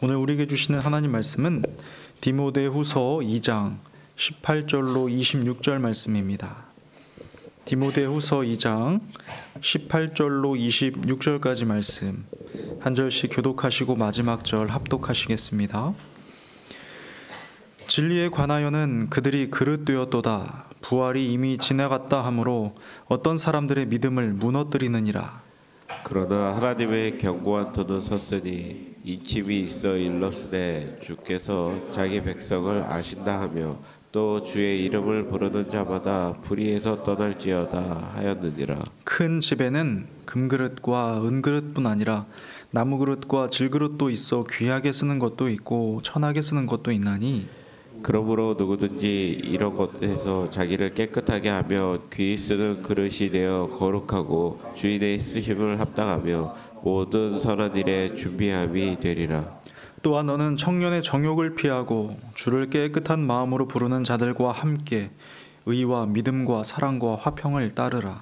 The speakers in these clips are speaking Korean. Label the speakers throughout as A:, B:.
A: 오늘 우리에게 주시는 하나님 말씀은 디모데후서 2장 18절로 26절 말씀입니다. 디모데후서 2장 18절로 26절까지 말씀 한 절씩 교독하시고 마지막 절 합독하시겠습니다. 진리에 관하여는 그들이 그릇되었도다. 부활이 이미 지나갔다 하므로 어떤 사람들의 믿음을 무너뜨리느니라.
B: 그러나 하나님의 견고한 터는 섰으니 인침이 있어 일렀으되 주께서 자기 백성을 아신다 하며 또 주의 이름을 부르는 자마다 불의에서 떠날지어다 하였느니라.
A: 큰 집에는 금그릇과 은그릇뿐 아니라 나무그릇과 질그릇도 있어 귀하게 쓰는 것도 있고 천하게 쓰는 것도 있나니
B: 그러므로 누구든지 이런 것에서 자기를 깨끗하게 하며 귀히 쓰는 그릇이 되어 거룩하고 주인의 쓰심을 합당하며 모든 선한 일에 준비함이 되리라.
A: 또한 너는 청년의 정욕을 피하고 주를 깨끗한 마음으로 부르는 자들과 함께 의와 믿음과 사랑과 화평을 따르라.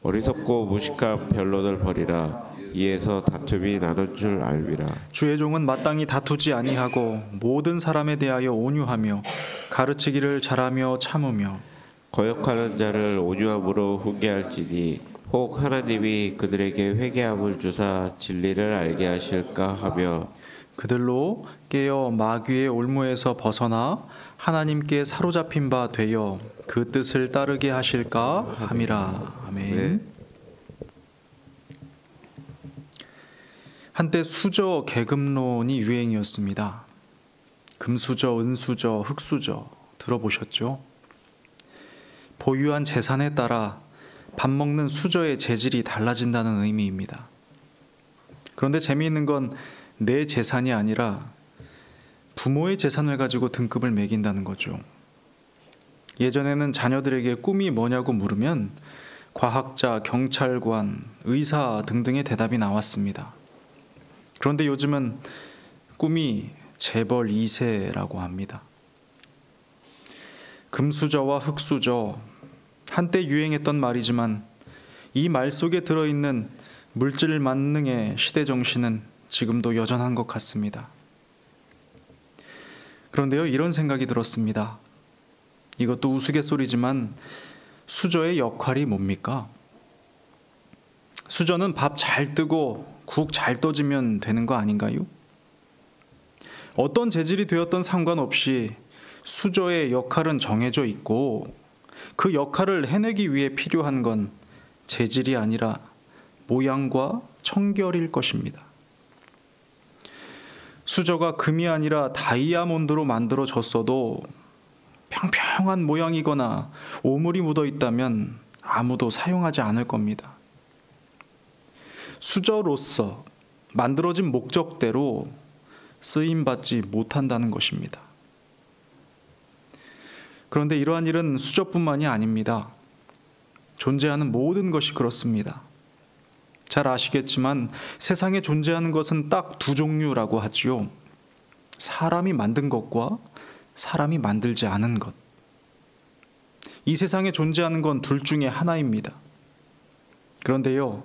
B: 어리석고 무식한 변론을 버리라. 이에서 다툼이 나는 줄 알미라.
A: 주의 종은 마땅히 다투지 아니하고 모든 사람에 대하여 온유하며 가르치기를 잘하며 참으며
B: 거역하는 자를 온유함으로 훈계할지니 혹 하나님이 그들에게 회개함을 주사 진리를 알게 하실까 하며
A: 그들로 깨어 마귀의 올무에서 벗어나 하나님께 사로잡힌 바 되어 그 뜻을 따르게 하실까 함이라. 아멘.
B: 네.
A: 한때 수저 계급론이 유행이었습니다. 금수저, 은수저, 흙수저 들어보셨죠? 보유한 재산에 따라 밥 먹는 수저의 재질이 달라진다는 의미입니다. 그런데 재미있는 건 내 재산이 아니라 부모의 재산을 가지고 등급을 매긴다는 거죠. 예전에는 자녀들에게 꿈이 뭐냐고 물으면 과학자, 경찰관, 의사 등등의 대답이 나왔습니다. 그런데 요즘은 꿈이 재벌 2세라고 합니다. 금수저와 흙수저, 한때 유행했던 말이지만 이 말 속에 들어있는 물질 만능의 시대 정신은 지금도 여전한 것 같습니다. 그런데요, 이런 생각이 들었습니다. 이것도 우스갯소리지만 수저의 역할이 뭡니까? 수저는 밥 잘 뜨고 국 잘 떠지면 되는 거 아닌가요? 어떤 재질이 되었던 상관없이 수저의 역할은 정해져 있고 그 역할을 해내기 위해 필요한 건 재질이 아니라 모양과 청결일 것입니다. 수저가 금이 아니라 다이아몬드로 만들어졌어도 평평한 모양이거나 오물이 묻어 있다면 아무도 사용하지 않을 겁니다. 수저로서 만들어진 목적대로 쓰임받지 못한다는 것입니다. 그런데 이러한 일은 수저뿐만이 아닙니다. 존재하는 모든 것이 그렇습니다. 잘 아시겠지만 세상에 존재하는 것은 딱 두 종류라고 하지요. 사람이 만든 것과 사람이 만들지 않은 것. 이 세상에 존재하는 건 둘 중에 하나입니다. 그런데요,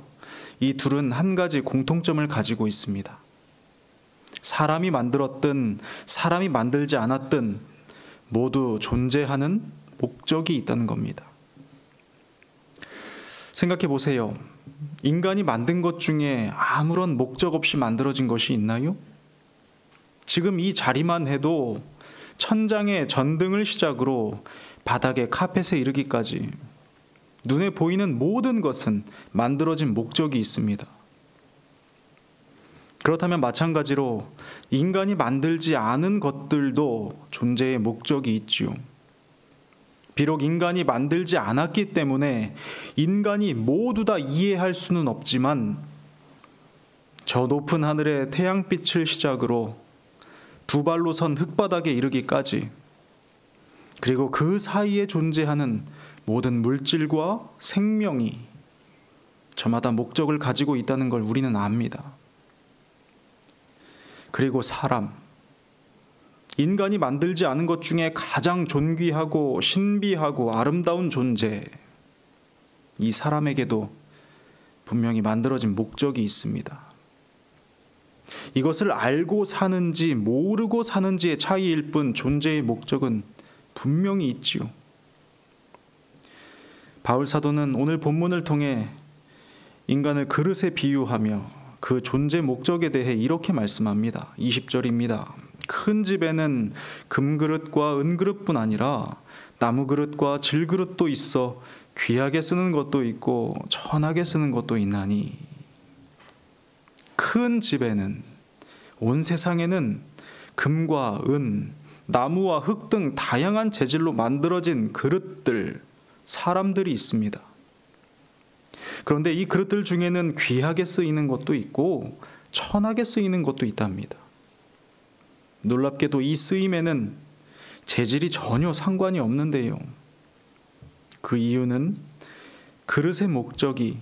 A: 이 둘은 한 가지 공통점을 가지고 있습니다. 사람이 만들었든 사람이 만들지 않았든 모두 존재하는 목적이 있다는 겁니다. 생각해 보세요. 인간이 만든 것 중에 아무런 목적 없이 만들어진 것이 있나요? 지금 이 자리만 해도 천장의 전등을 시작으로 바닥의 카펫에 이르기까지 눈에 보이는 모든 것은 만들어진 목적이 있습니다. 그렇다면 마찬가지로 인간이 만들지 않은 것들도 존재의 목적이 있지요. 비록 인간이 만들지 않았기 때문에 인간이 모두 다 이해할 수는 없지만 저 높은 하늘의 태양빛을 시작으로 두 발로 선 흙바닥에 이르기까지 그리고 그 사이에 존재하는 모든 물질과 생명이 저마다 목적을 가지고 있다는 걸 우리는 압니다. 그리고 사람, 인간이 만들지 않은 것 중에 가장 존귀하고 신비하고 아름다운 존재, 이 사람에게도 분명히 만들어진 목적이 있습니다. 이것을 알고 사는지 모르고 사는지의 차이일 뿐 존재의 목적은 분명히 있지요. 바울 사도는 오늘 본문을 통해 인간을 그릇에 비유하며 그 존재 목적에 대해 이렇게 말씀합니다. 20절입니다. 큰 집에는 금그릇과 은그릇뿐 아니라 나무그릇과 질그릇도 있어 귀하게 쓰는 것도 있고 천하게 쓰는 것도 있나니, 큰 집에는, 온 세상에는 금과 은, 나무와 흙 등 다양한 재질로 만들어진 그릇들, 사람들이 있습니다. 그런데 이 그릇들 중에는 귀하게 쓰이는 것도 있고 천하게 쓰이는 것도 있답니다. 놀랍게도 이 쓰임에는 재질이 전혀 상관이 없는데요. 그 이유는 그릇의 목적이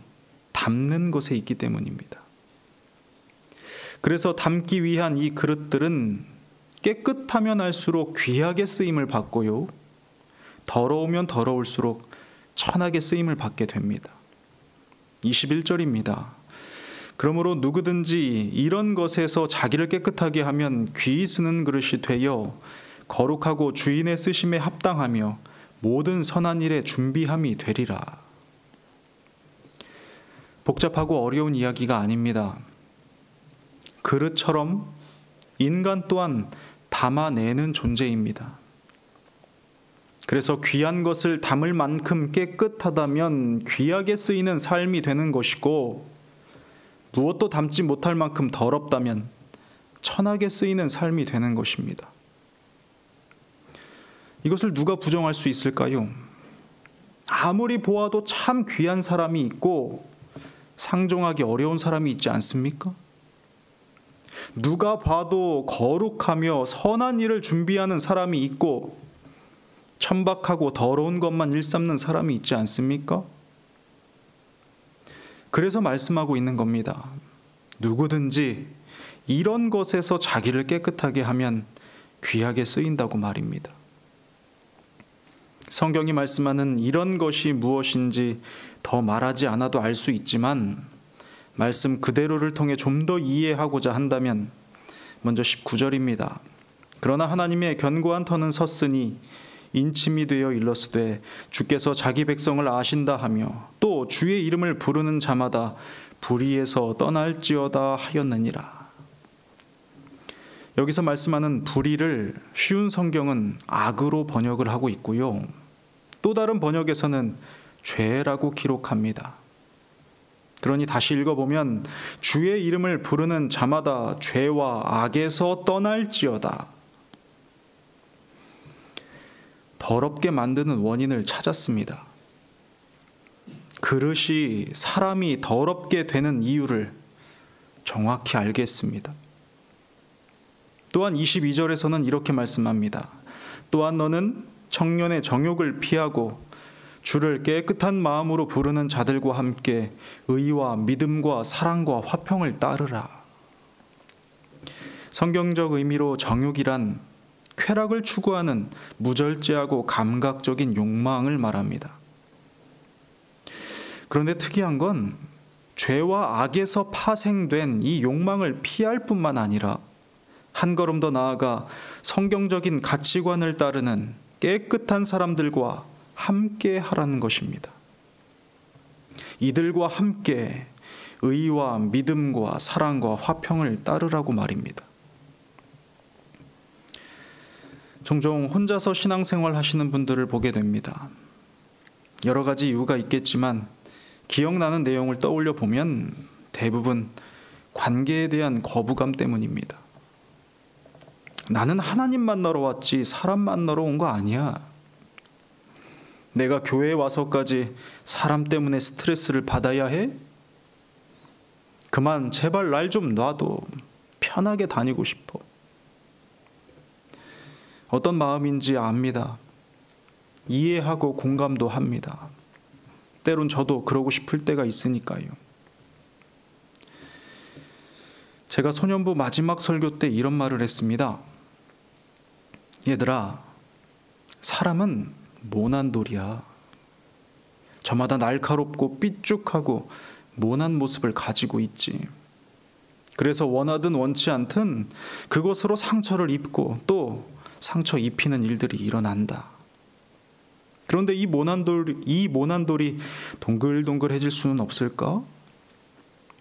A: 담는 것에 있기 때문입니다. 그래서 담기 위한 이 그릇들은 깨끗하면 할수록 귀하게 쓰임을 받고요, 더러우면 더러울수록 천하게 쓰임을 받게 됩니다. 21절입니다. 그러므로 누구든지 이런 것에서 자기를 깨끗하게 하면 귀히 쓰는 그릇이 되어 거룩하고 주인의 쓰심에 합당하며 모든 선한 일에 준비함이 되리라. 복잡하고 어려운 이야기가 아닙니다. 그릇처럼 인간 또한 담아내는 존재입니다. 그래서 귀한 것을 담을 만큼 깨끗하다면 귀하게 쓰이는 삶이 되는 것이고, 무엇도 담지 못할 만큼 더럽다면 천하게 쓰이는 삶이 되는 것입니다. 이것을 누가 부정할 수 있을까요? 아무리 보아도 참 귀한 사람이 있고 상종하기 어려운 사람이 있지 않습니까? 누가 봐도 거룩하며 선한 일을 준비하는 사람이 있고 천박하고 더러운 것만 일삼는 사람이 있지 않습니까? 그래서 말씀하고 있는 겁니다. 누구든지 이런 것에서 자기를 깨끗하게 하면 귀하게 쓰인다고 말입니다. 성경이 말씀하는 이런 것이 무엇인지 더 말하지 않아도 알 수 있지만, 말씀 그대로를 통해 좀 더 이해하고자 한다면 먼저 19절입니다. 그러나 하나님의 견고한 터는 섰으니 인침이 되어 일렀으되 주께서 자기 백성을 아신다 하며 또 주의 이름을 부르는 자마다 불의에서 떠날지어다 하였느니라. 여기서 말씀하는 불의를 쉬운 성경은 악으로 번역을 하고 있고요, 또 다른 번역에서는 죄라고 기록합니다. 그러니 다시 읽어보면 주의 이름을 부르는 자마다 죄와 악에서 떠날지어다. 더럽게 만드는 원인을 찾았습니다. 그릇이 사람이 더럽게 되는 이유를 정확히 알겠습니다. 또한 22절에서는 이렇게 말씀합니다. 또한 너는 청년의 정욕을 피하고 주를 깨끗한 마음으로 부르는 자들과 함께 의와 믿음과 사랑과 화평을 따르라. 성경적 의미로 정욕이란 쾌락을 추구하는 무절제하고 감각적인 욕망을 말합니다. 그런데 특이한 건 죄와 악에서 파생된 이 욕망을 피할 뿐만 아니라 한 걸음 더 나아가 성경적인 가치관을 따르는 깨끗한 사람들과 함께 하라는 것입니다. 이들과 함께 의와 믿음과 사랑과 화평을 따르라고 말입니다. 종종 혼자서 신앙생활 하시는 분들을 보게 됩니다. 여러 가지 이유가 있겠지만 기억나는 내용을 떠올려 보면 대부분 관계에 대한 거부감 때문입니다. 나는 하나님 만나러 왔지 사람 만나러 온 거 아니야. 내가 교회에 와서까지 사람 때문에 스트레스를 받아야 해? 그만 제발 날 좀 놔둬. 편하게 다니고 싶어. 어떤 마음인지 압니다. 이해하고 공감도 합니다. 때론 저도 그러고 싶을 때가 있으니까요. 제가 소년부 마지막 설교 때 이런 말을 했습니다. 얘들아, 사람은 모난 돌이야. 저마다 날카롭고 삐죽하고 모난 모습을 가지고 있지. 그래서 원하든 원치 않든 그것으로 상처를 입고 또 상처 입히는 일들이 일어난다. 그런데 이 모난돌이 동글동글해질 수는 없을까?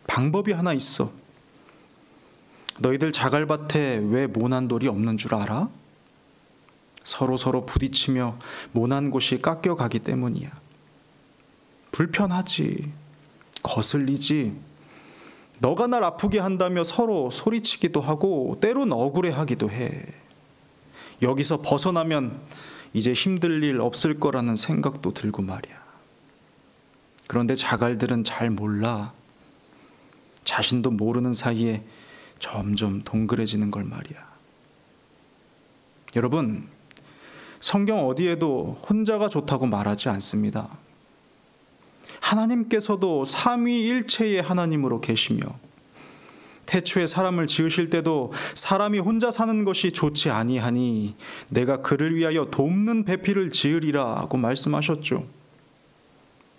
A: 방법이 하나 있어. 너희들 자갈밭에 왜 모난돌이 없는 줄 알아? 서로 부딪히며 모난 곳이 깎여가기 때문이야. 불편하지. 거슬리지. 너가 날 아프게 한다며 서로 소리치기도 하고 때론 억울해하기도 해. 여기서 벗어나면 이제 힘들 일 없을 거라는 생각도 들고 말이야. 그런데 자갈들은 잘 몰라. 자신도 모르는 사이에 점점 동그래지는 걸 말이야. 여러분, 성경 어디에도 혼자가 좋다고 말하지 않습니다. 하나님께서도 삼위일체의 하나님으로 계시며 태초에 사람을 지으실 때도 사람이 혼자 사는 것이 좋지 아니하니 내가 그를 위하여 돕는 배필을 지으리라고 말씀하셨죠.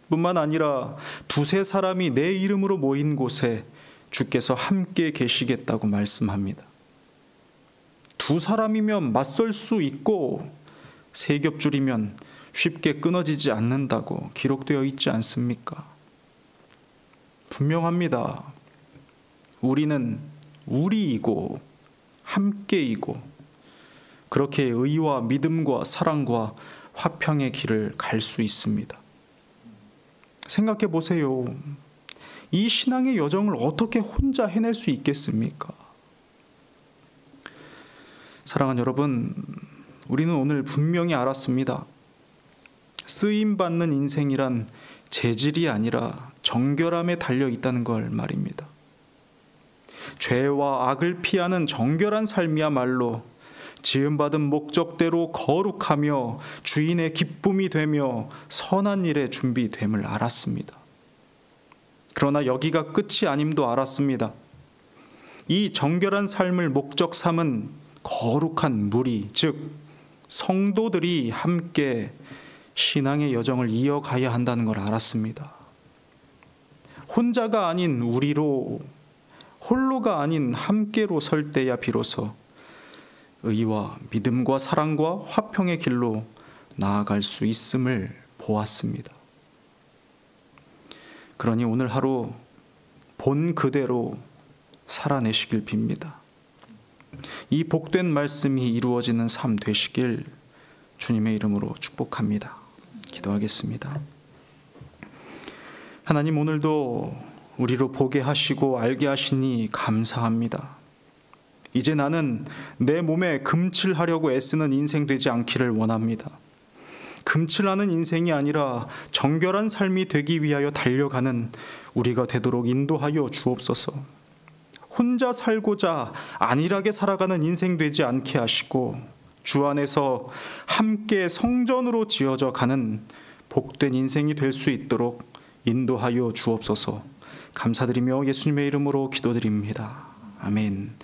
A: 뿐만 아니라 두세 사람이 내 이름으로 모인 곳에 주께서 함께 계시겠다고 말씀합니다. 두 사람이면 맞설 수 있고 세 겹줄이면 쉽게 끊어지지 않는다고 기록되어 있지 않습니까? 분명합니다. 우리는 우리이고 함께이고 그렇게 의와 믿음과 사랑과 화평의 길을 갈 수 있습니다. 생각해 보세요. 이 신앙의 여정을 어떻게 혼자 해낼 수 있겠습니까? 사랑하는 여러분, 우리는 오늘 분명히 알았습니다. 쓰임받는 인생이란 재질이 아니라 정결함에 달려 있다는 걸 말입니다. 죄와 악을 피하는 정결한 삶이야말로 지음받은 목적대로 거룩하며 주인의 기쁨이 되며 선한 일에 준비됨을 알았습니다. 그러나 여기가 끝이 아님도 알았습니다. 이 정결한 삶을 목적 삼은 거룩한 무리, 즉 성도들이 함께 신앙의 여정을 이어가야 한다는 걸 알았습니다. 혼자가 아닌 우리로, 홀로가 아닌 함께로 설 때야 비로소 의와 믿음과 사랑과 화평의 길로 나아갈 수 있음을 보았습니다. 그러니 오늘 하루 본 그대로 살아내시길 빕니다. 이 복된 말씀이 이루어지는 삶 되시길 주님의 이름으로 축복합니다. 기도하겠습니다. 하나님, 오늘도 우리로 보게 하시고 알게 하시니 감사합니다. 이제 나는 내 몸에 금칠하려고 애쓰는 인생 되지 않기를 원합니다. 금칠하는 인생이 아니라 정결한 삶이 되기 위하여 달려가는 우리가 되도록 인도하여 주옵소서. 혼자 살고자 안일하게 살아가는 인생 되지 않게 하시고 주 안에서 함께 성전으로 지어져 가는 복된 인생이 될 수 있도록 인도하여 주옵소서. 감사드리며 예수님의 이름으로 기도드립니다. 아멘.